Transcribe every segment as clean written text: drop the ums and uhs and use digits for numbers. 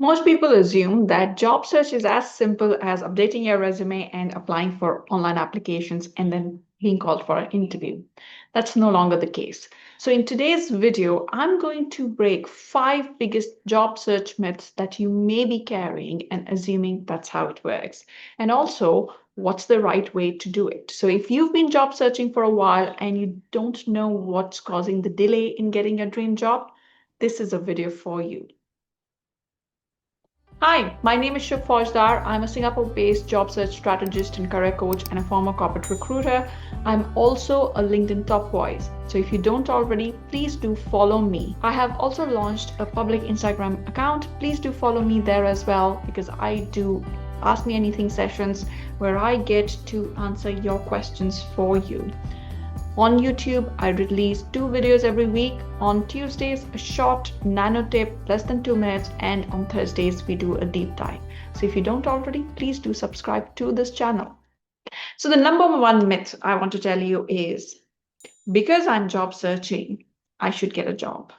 Most people assume that job search is as simple as updating your resume and applying for online applications and then being called for an interview. That's no longer the case. So, in today's video, I'm going to break 5 biggest job search myths that you may be carrying and assuming that's how it works. And also, what's the right way to do it? So, if you've been job searching for a while and you don't know what's causing the delay in getting your dream job, this is a video for you. Hi, my name is Shiv Faujdar. I'm a Singapore-based job search strategist and career coach and a former corporate recruiter. I'm also a LinkedIn top voice. So if you don't already, please do follow me. I have also launched a public Instagram account. Please do follow me there as well because I do Ask Me Anything sessions where I get to answer your questions for you. On YouTube, I release 2 videos every week. On Tuesdays, a short nano tip, less than 2 minutes, and on Thursdays, we do a deep dive. So if you don't already, please do subscribe to this channel. So the number one myth I want to tell you is because I'm job searching, I should get a job.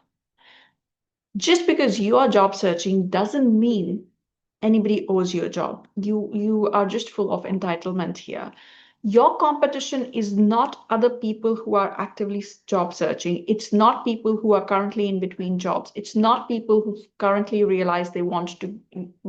Just because you are job searching doesn't mean anybody owes you a job. You are just full of entitlement here. Your competition is not other people who are actively job searching. It's not people who are currently in between jobs. It's not people who currently realize they want to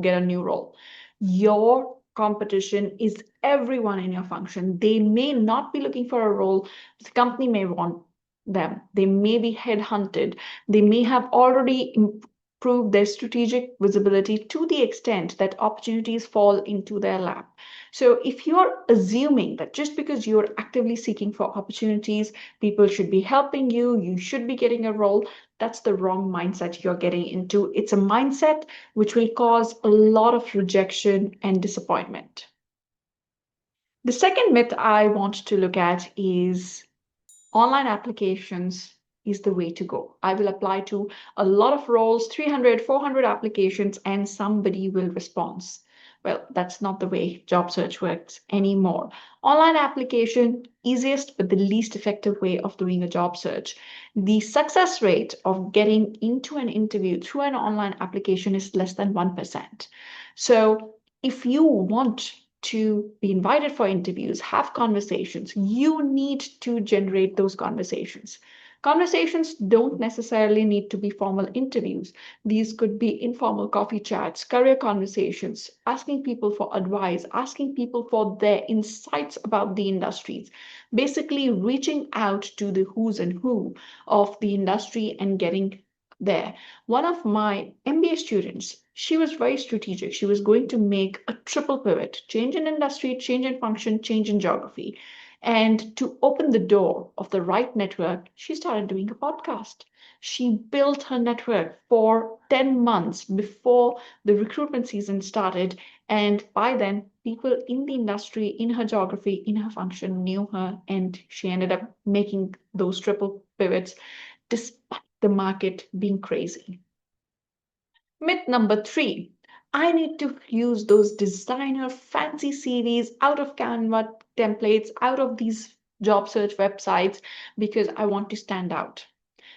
get a new role. Your competition is everyone in your function. They may not be looking for a role. The company may want them. They may be headhunted. They may have already improved their strategic visibility to the extent that opportunities fall into their lap. So if you're assuming that just because you're actively seeking for opportunities, people should be helping you, you should be getting a role, that's the wrong mindset you're getting into. It's a mindset which will cause a lot of rejection and disappointment. The second myth I want to look at is online applications is the way to go. I will apply to a lot of roles, 300, 400 applications, and somebody will respond. Well, that's not the way job search works anymore. Online application, easiest but the least effective way of doing a job search. The success rate of getting into an interview through an online application is less than 1%. So if you want to be invited for interviews, have conversations, you need to generate those conversations. Conversations don't necessarily need to be formal interviews. These could be informal coffee chats, career conversations, asking people for advice, asking people for their insights about the industries, basically reaching out to the who's and who of the industry and getting there. One of my MBA students, she was very strategic. She was going to make a triple pivot, change in industry, change in function, change in geography. And to open the door of the right network, she started doing a podcast. She built her network for 10 months before the recruitment season started. And by then, people in the industry, in her geography, in her function knew her. And she ended up making those triple pivots despite the market being crazy. Myth number 3, I need to use those designer fancy CVs out of Canva templates, out of these job search websites because I want to stand out.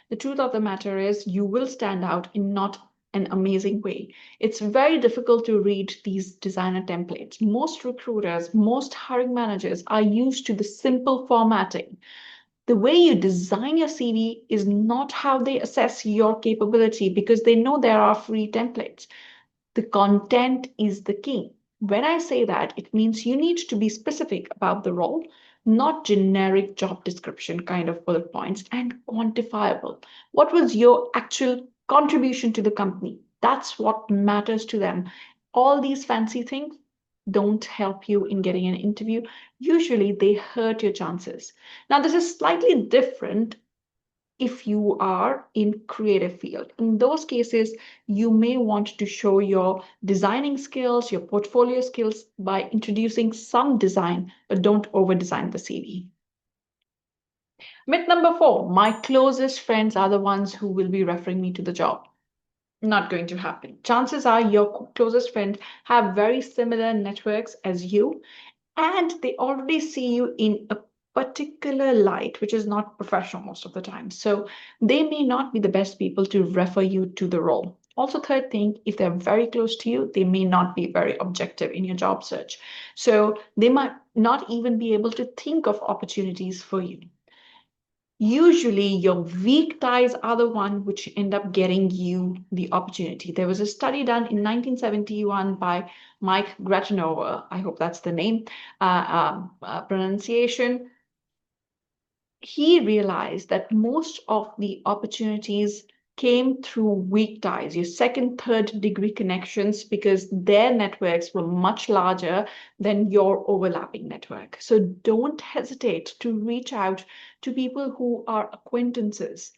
The truth of the matter is, you will stand out in not an amazing way. It's very difficult to read these designer templates. Most recruiters, most hiring managers are used to the simple formatting. The way you design your CV is not how they assess your capability because they know there are free templates. The content is the key. When I say that, it means you need to be specific about the role, not generic job description kind of bullet points, and quantifiable. What was your actual contribution to the company? That's what matters to them. All these fancy things don't help you in getting an interview. Usually they hurt your chances. Now, this is slightly different if you are in creative field. In those cases, you may want to show your designing skills, your portfolio skills by introducing some design, but don't over design the CV. Myth number 4, my closest friends are the ones who will be referring me to the job. Not going to happen. Chances are your closest friends have very similar networks as you, and they already see you in a particular light, which is not professional most of the time. So they may not be the best people to refer you to the role. Also, third thing, if they're very close to you, they may not be very objective in your job search. So they might not even be able to think of opportunities for you. Usually your weak ties are the one which end up getting you the opportunity. There was a study done in 1971 by Mike Gratinover. I hope that's the name, pronunciation. He realized that most of the opportunities came through weak ties, your second, third degree connections, because their networks were much larger than your overlapping network. So don't hesitate to reach out to people who are acquaintances.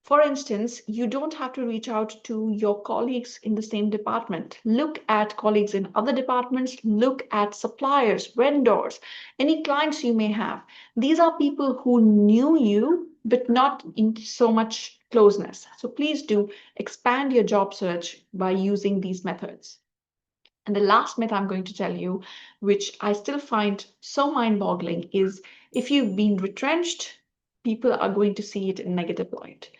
For instance, you don't have to reach out to your colleagues in the same department. Look at colleagues in other departments, look at suppliers, vendors, any clients you may have. These are people who knew you, but not in so much closeness. So please do expand your job search by using these methods. And the last myth I'm going to tell you, which I still find so mind-boggling, is if you've been retrenched, people are going to see it in a negative light.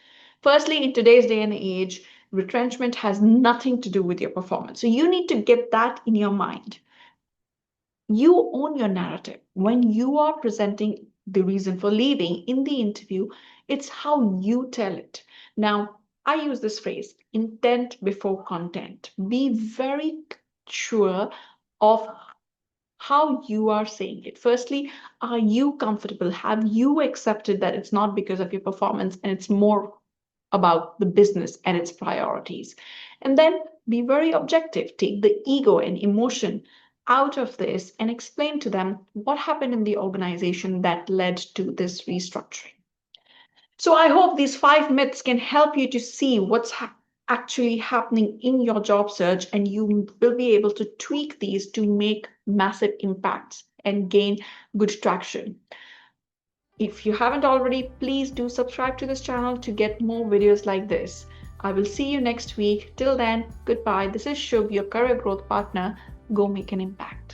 Firstly, in today's day and age, retrenchment has nothing to do with your performance. So you need to get that in your mind. You own your narrative. When you are presenting the reason for leaving in the interview, it's how you tell it. Now, I use this phrase, intent before content. Be very sure of how you are saying it. Firstly, are you comfortable? Have you accepted that it's not because of your performance and it's more about the business and its priorities? And then be very objective. Take the ego and emotion out of this and explain to them what happened in the organization that led to this restructuring. So I hope these 5 myths can help you to see what's actually happening in your job search, and you will be able to tweak these to make massive impacts and gain good traction. If you haven't already, please do subscribe to this channel to get more videos like this. I will see you next week. Till then, goodbye. This is Shubh, your career growth partner. Go make an impact.